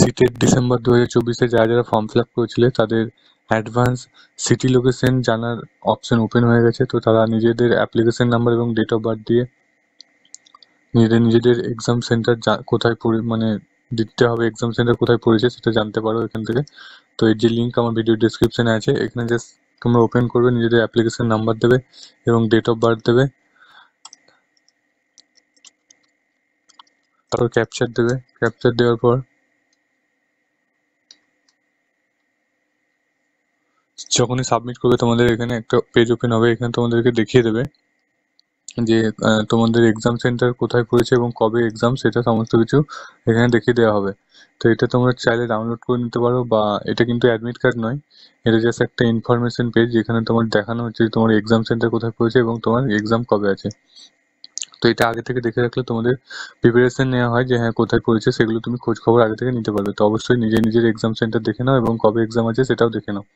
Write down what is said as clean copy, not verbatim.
CTET December 2024-এ যারা form fill up করেছিলে তাদের অ্যাডভান্স সিটি লোকেশন জানার অপশন ওপেন হয়ে গেছে। তো তারা নিজেদের অ্যাপ্লিকেশন নাম্বার এবং ডেট অফ বার্থ দিয়ে নিজেদের এক্সাম সেন্টার কোথায় মানে দিতে হবে, এক্সাম সেন্টার কোথায় পড়েছে সেটা জানতে পারো এখান থেকে। তো এর যে লিঙ্ক আমার ভিডিও ডিসক্রিপশনে আছে, এখানে জাস্ট তোমরা ওপেন করবে, নিজেদের অ্যাপ্লিকেশন নাম্বার দেবে এবং ডেট অফ বার্থ দেবে, তারপর ক্যাপচার দেবে। ক্যাপচার দেওয়ার পর যখনই সাবমিট করবে তোমাদের এখানে একটা পেজ ওপেন হবে। এখানে তোমাদেরকে দেখিয়ে দেবে যে তোমাদের এক্সাম সেন্টার কোথায় পড়েছে এবং কবে এক্সাম, সেটা সমস্ত কিছু এখানে দেখিয়ে দেওয়া হবে। তো এটা তোমরা চাইলে ডাউনলোড করে নিতে পারো, বা এটা কিন্তু অ্যাডমিট কার্ড নয়, এটা জাস্ট একটা ইনফরমেশন পেজ যেখানে তোমার দেখানো হচ্ছে যে তোমার এক্সাম সেন্টার কোথায় পড়েছে এবং তোমার এক্সাম কবে আছে। তো এটা আগে থেকে দেখে রাখলে তোমাদের প্রিপারেশন নেওয়া হয় যে হ্যাঁ কোথায় পড়েছে, সেগুলো তুমি খোঁজ খবর আগে থেকে নিতে পারবে। তো অবশ্যই নিজের এক্সাম সেন্টার দেখে নাও এবং কবে এক্সাম আছে সেটাও দেখে নাও।